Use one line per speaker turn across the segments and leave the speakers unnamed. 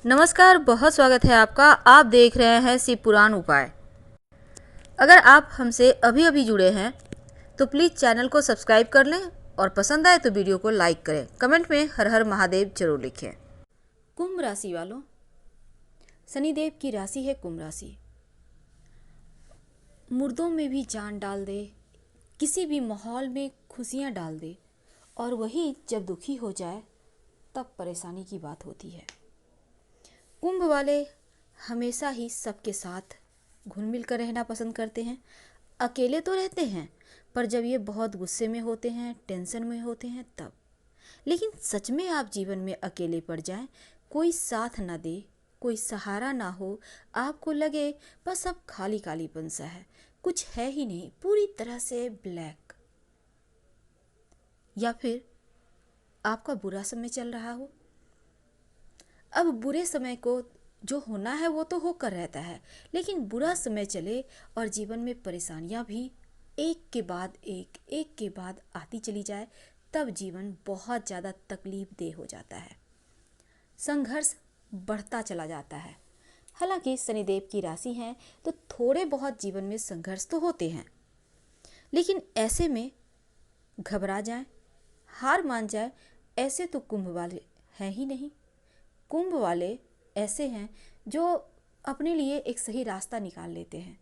नमस्कार, बहुत स्वागत है आपका। आप देख रहे हैं शिव पुराण उपाय। अगर आप हमसे अभी अभी जुड़े हैं तो प्लीज़ चैनल को सब्सक्राइब कर लें और पसंद आए तो वीडियो को लाइक करें। कमेंट में हर हर महादेव जरूर लिखें। कुंभ राशि वालों, शनिदेव की राशि है कुंभ राशि। मुर्दों में भी जान डाल दे, किसी भी माहौल में खुशियाँ डाल दे, और वही जब दुखी हो जाए तब परेशानी की बात होती है। कुंभ वाले हमेशा ही सबके साथ घुल मिल कर रहना पसंद करते हैं। अकेले तो रहते हैं, पर जब ये बहुत गुस्से में होते हैं, टेंशन में होते हैं तब। लेकिन सच में आप जीवन में अकेले पड़ जाएं, कोई साथ ना दे, कोई सहारा ना हो, आपको लगे बस अब खाली खालीपन सा है, कुछ है ही नहीं, पूरी तरह से ब्लैक, या फिर आपका बुरा समय चल रहा हो। अब बुरे समय को जो होना है वो तो होकर रहता है, लेकिन बुरा समय चले और जीवन में परेशानियां भी एक के बाद आती चली जाए, तब जीवन बहुत ज़्यादा तकलीफ देह हो जाता है, संघर्ष बढ़ता चला जाता है। हालांकि शनिदेव की राशि है तो थोड़े बहुत जीवन में संघर्ष तो होते हैं, लेकिन ऐसे में घबरा जाए, हार मान जाए, ऐसे तो कुंभ वाले हैं ही नहीं। कुंभ वाले ऐसे हैं जो अपने लिए एक सही रास्ता निकाल लेते हैं।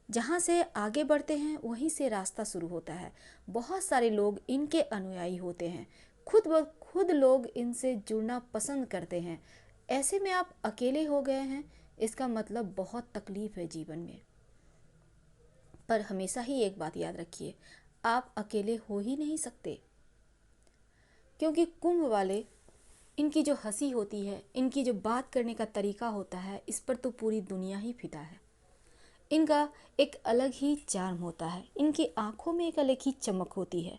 जहाँ से आगे बढ़ते हैं वहीं से रास्ता शुरू होता है। बहुत सारे लोग इनके अनुयायी होते हैं, खुद ब खुद लोग इनसे जुड़ना पसंद करते हैं। ऐसे में आप अकेले हो गए हैं, इसका मतलब बहुत तकलीफ है जीवन में। पर हमेशा ही एक बात याद रखिए, आप अकेले हो ही नहीं सकते, क्योंकि कुंभ वाले, इनकी जो हंसी होती है, इनकी जो बात करने का तरीका होता है, इस पर तो पूरी दुनिया ही फिदा है। इनका एक अलग ही चार्म होता है, इनकी आंखों में एक अलग ही चमक होती है।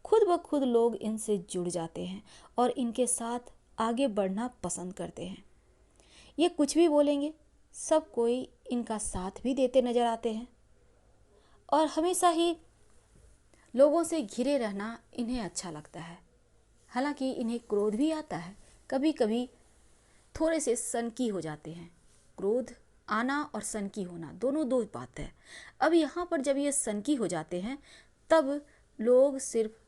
खुद ब खुद लोग इनसे जुड़ जाते हैं और इनके साथ आगे बढ़ना पसंद करते हैं। ये कुछ भी बोलेंगे, सब कोई इनका साथ भी देते नजर आते हैं, और हमेशा ही लोगों से घिरे रहना इन्हें अच्छा लगता है। हालांकि इन्हें क्रोध भी आता है, कभी कभी थोड़े से सनकी हो जाते हैं। क्रोध आना और सनकी होना दोनों दो बात है। अब यहाँ पर जब ये सनकी हो जाते हैं तब लोग सिर्फ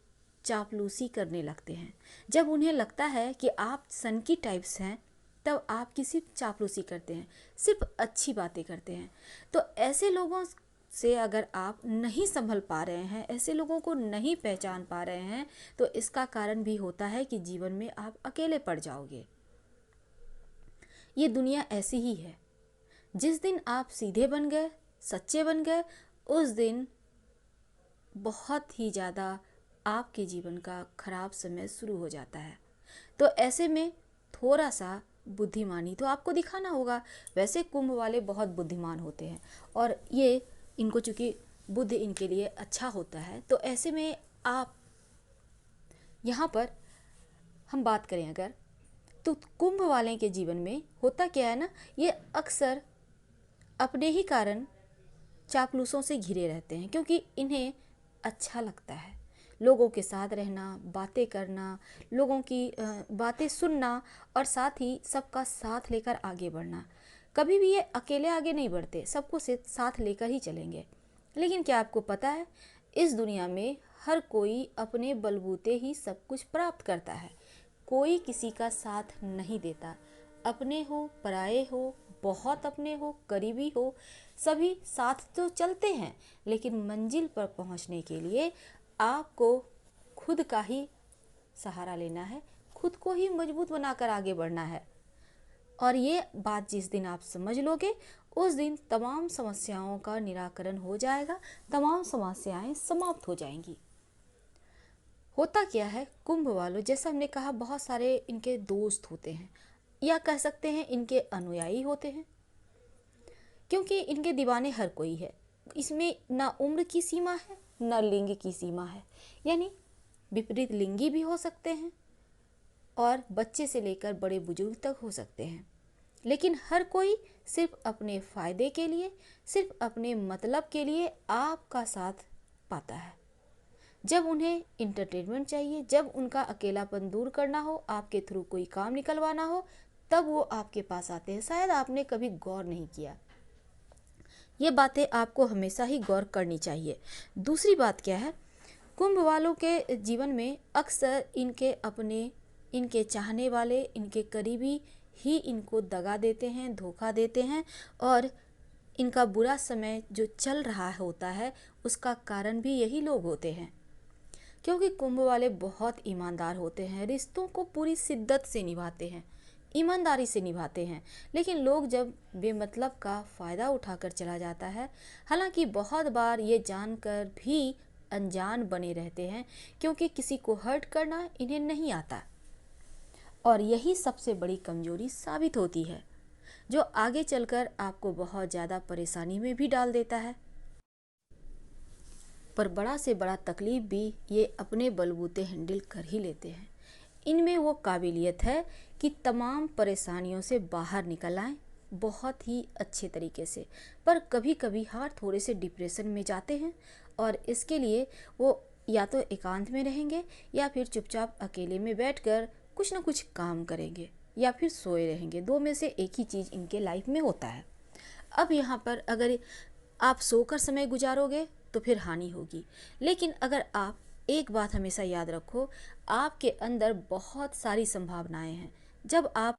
चापलूसी करने लगते हैं। जब उन्हें लगता है कि आप सनकी टाइप्स हैं तब आपकी सिर्फ चापलूसी करते हैं, सिर्फ अच्छी बातें करते हैं। तो ऐसे लोगों से अगर आप नहीं संभल पा रहे हैं, ऐसे लोगों को नहीं पहचान पा रहे हैं, तो इसका कारण भी होता है कि जीवन में आप अकेले पड़ जाओगे। ये दुनिया ऐसी ही है। जिस दिन आप सीधे बन गए, सच्चे बन गए, उस दिन बहुत ही ज़्यादा आपके जीवन का खराब समय शुरू हो जाता है। तो ऐसे में थोड़ा सा बुद्धिमानी तो आपको दिखाना होगा। वैसे कुंभ वाले बहुत बुद्धिमान होते हैं, और ये इनको चूँकि बुद्ध इनके लिए अच्छा होता है, तो ऐसे में आप यहाँ पर हम बात करें अगर, तो कुंभ वाले के जीवन में होता क्या है ना, ये अक्सर अपने ही कारण चापलूसों से घिरे रहते हैं, क्योंकि इन्हें अच्छा लगता है लोगों के साथ रहना, बातें करना, लोगों की बातें सुनना, और साथ ही सबका साथ लेकर आगे बढ़ना। कभी भी ये अकेले आगे नहीं बढ़ते, सबको साथ लेकर ही चलेंगे। लेकिन क्या आपको पता है, इस दुनिया में हर कोई अपने बलबूते ही सब कुछ प्राप्त करता है। कोई किसी का साथ नहीं देता। अपने हो, पराये हो, बहुत अपने हो, करीबी हो, सभी साथ तो चलते हैं, लेकिन मंजिल पर पहुंचने के लिए आपको खुद का ही सहारा लेना है, खुद को ही मजबूत बनाकर आगे बढ़ना है। और ये बात जिस दिन आप समझ लोगे, उस दिन तमाम समस्याओं का निराकरण हो जाएगा, तमाम समस्याएं समाप्त हो जाएंगी। होता क्या है, कुंभ वालों, जैसा हमने कहा, बहुत सारे इनके दोस्त होते हैं, या कह सकते हैं इनके अनुयायी होते हैं, क्योंकि इनके दीवाने हर कोई है। इसमें ना उम्र की सीमा है, ना लिंग की सीमा है, यानी विपरीत लिंगी भी हो सकते हैं, और बच्चे से लेकर बड़े बुजुर्ग तक हो सकते हैं। लेकिन हर कोई सिर्फ अपने फ़ायदे के लिए, सिर्फ अपने मतलब के लिए आपका साथ पाता है। जब उन्हें इंटरटेनमेंट चाहिए, जब उनका अकेलापन दूर करना हो, आपके थ्रू कोई काम निकलवाना हो, तब वो आपके पास आते हैं। शायद आपने कभी गौर नहीं किया। ये बातें आपको हमेशा ही गौर करनी चाहिए। दूसरी बात क्या है, कुंभ वालों के जीवन में अक्सर इनके चाहने वाले, इनके करीबी ही इनको दगा देते हैं, धोखा देते हैं, और इनका बुरा समय जो चल रहा होता है उसका कारण भी यही लोग होते हैं। क्योंकि कुंभ वाले बहुत ईमानदार होते हैं, रिश्तों को पूरी शिद्दत से निभाते हैं, ईमानदारी से निभाते हैं। लेकिन लोग जब बेमतलब का फ़ायदा उठाकर चला जाता है, हालांकि बहुत बार ये जानकर भी अनजान बने रहते हैं, क्योंकि किसी को हर्ट करना इन्हें नहीं आता, और यही सबसे बड़ी कमजोरी साबित होती है, जो आगे चलकर आपको बहुत ज़्यादा परेशानी में भी डाल देता है। पर बड़ा से बड़ा तकलीफ भी ये अपने बलबूते हैंडल कर ही लेते हैं। इनमें वो काबिलियत है कि तमाम परेशानियों से बाहर निकल आएं बहुत ही अच्छे तरीके से। पर कभी कभी हार थोड़े से डिप्रेशन में जाते हैं, और इसके लिए वो या तो एकांत में रहेंगे या फिर चुपचाप अकेले में बैठकर कुछ ना कुछ काम करेंगे, या फिर सोए रहेंगे। दो में से एक ही चीज़ इनके लाइफ में होता है। अब यहाँ पर अगर आप सोकर समय गुजारोगे तो फिर हानि होगी, लेकिन अगर आप एक बात हमेशा याद रखो, आपके अंदर बहुत सारी संभावनाएं हैं। जब आप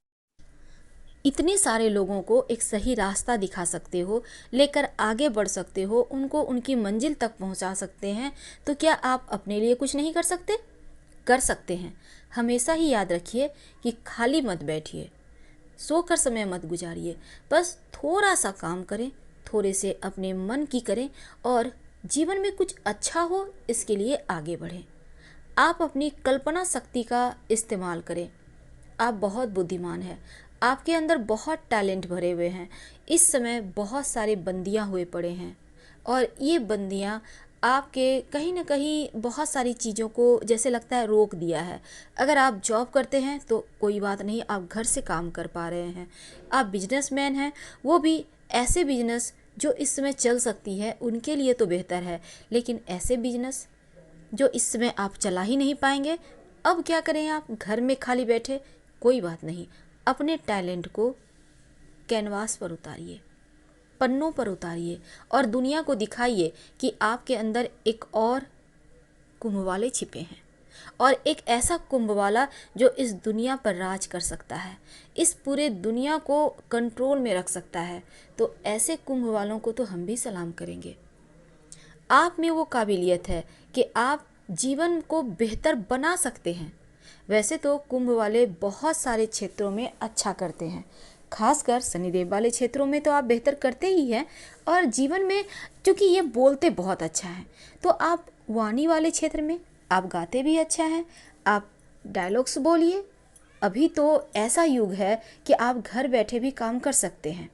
इतने सारे लोगों को एक सही रास्ता दिखा सकते हो, लेकर आगे बढ़ सकते हो, उनको उनकी मंजिल तक पहुंचा सकते हैं, तो क्या आप अपने लिए कुछ नहीं कर सकते? कर सकते हैं। हमेशा ही याद रखिए कि खाली मत बैठिए, सोकर समय मत गुजारिए। बस थोड़ा सा काम करें, थोड़े से अपने मन की करें, और जीवन में कुछ अच्छा हो इसके लिए आगे बढ़ें। आप अपनी कल्पना शक्ति का इस्तेमाल करें। आप बहुत बुद्धिमान हैं, आपके अंदर बहुत टैलेंट भरे हुए हैं। इस समय बहुत सारे बंदियां हुए पड़े हैं, और ये बंदियां आपके कहीं ना कहीं बहुत सारी चीज़ों को जैसे लगता है रोक दिया है। अगर आप जॉब करते हैं तो कोई बात नहीं, आप घर से काम कर पा रहे हैं। आप बिजनेसमैन हैं, वो भी ऐसे बिजनेस जो इस समय चल सकती है उनके लिए तो बेहतर है, लेकिन ऐसे बिजनेस जो इस समय आप चला ही नहीं पाएंगे, अब क्या करें? आप घर में खाली बैठे? कोई बात नहीं, अपने टैलेंट को कैनवास पर उतारिए, पन्नों पर उतारिए, और दुनिया को दिखाइए कि आपके अंदर एक और कुंभ वाले छिपे हैं, और एक ऐसा कुंभ वाला जो इस दुनिया पर राज कर सकता है, इस पूरे दुनिया को कंट्रोल में रख सकता है। तो ऐसे कुंभ वालों को तो हम भी सलाम करेंगे। आप में वो काबिलियत है कि आप जीवन को बेहतर बना सकते हैं। वैसे तो कुंभ वाले बहुत सारे क्षेत्रों में अच्छा करते हैं, खासकर शनिदेव वाले क्षेत्रों में तो आप बेहतर करते ही हैं, और जीवन में क्योंकि ये बोलते बहुत अच्छा हैं, तो आप वाणी वाले क्षेत्र में आप गाते भी अच्छा हैं। आप डायलॉग्स बोलिए। अभी तो ऐसा युग है कि आप घर बैठे भी काम कर सकते हैं।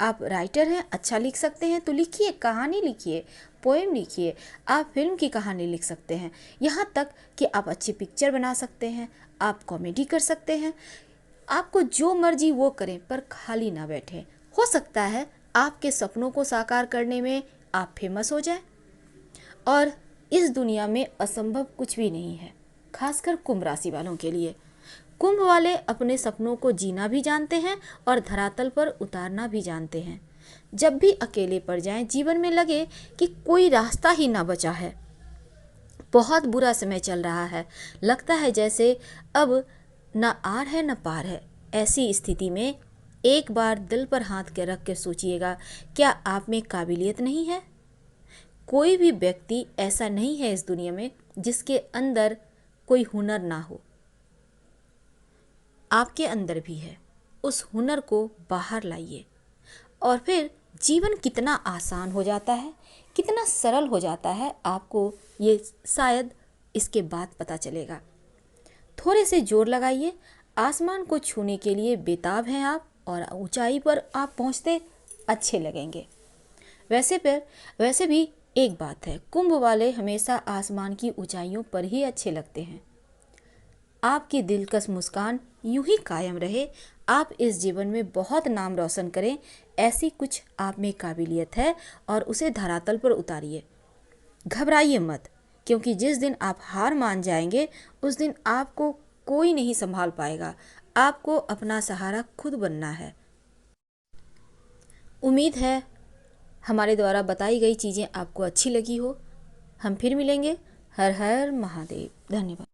आप राइटर हैं, अच्छा लिख सकते हैं तो लिखिए, कहानी लिखिए, पोएम लिखिए। आप फिल्म की कहानी लिख सकते हैं, यहाँ तक कि आप अच्छी पिक्चर बना सकते हैं, आप कॉमेडी कर सकते हैं। आपको जो मर्जी वो करें, पर खाली ना बैठें। हो सकता है आपके सपनों को साकार करने में आप फेमस हो जाए, और इस दुनिया में असंभव कुछ भी नहीं है, खासकर कुंभ राशि वालों के लिए। कुंभ वाले अपने सपनों को जीना भी जानते हैं और धरातल पर उतारना भी जानते हैं। जब भी अकेले पड़ जाएं, जीवन में लगे कि कोई रास्ता ही ना बचा है, बहुत बुरा समय चल रहा है, लगता है जैसे अब न आर है न पार है, ऐसी स्थिति में एक बार दिल पर हाथ के रख के सोचिएगा, क्या आप में काबिलियत नहीं है? कोई भी व्यक्ति ऐसा नहीं है इस दुनिया में जिसके अंदर कोई हुनर ना हो। आपके अंदर भी है, उस हुनर को बाहर लाइए, और फिर जीवन कितना आसान हो जाता है, कितना सरल हो जाता है, आपको ये शायद इसके बाद पता चलेगा। थोड़े से जोर लगाइए, आसमान को छूने के लिए बेताब हैं आप, और ऊंचाई पर आप पहुंचते अच्छे लगेंगे। वैसे भी एक बात है, कुंभ वाले हमेशा आसमान की ऊंचाइयों पर ही अच्छे लगते हैं। आपकी दिलकश मुस्कान यूं ही कायम रहे, आप इस जीवन में बहुत नाम रोशन करें, ऐसी कुछ आप में काबिलियत है, और उसे धरातल पर उतारिए। घबराइए मत, क्योंकि जिस दिन आप हार मान जाएंगे उस दिन आपको कोई नहीं संभाल पाएगा। आपको अपना सहारा खुद बनना है। उम्मीद है हमारे द्वारा बताई गई चीज़ें आपको अच्छी लगी हो। हम फिर मिलेंगे। हर हर महादेव। धन्यवाद।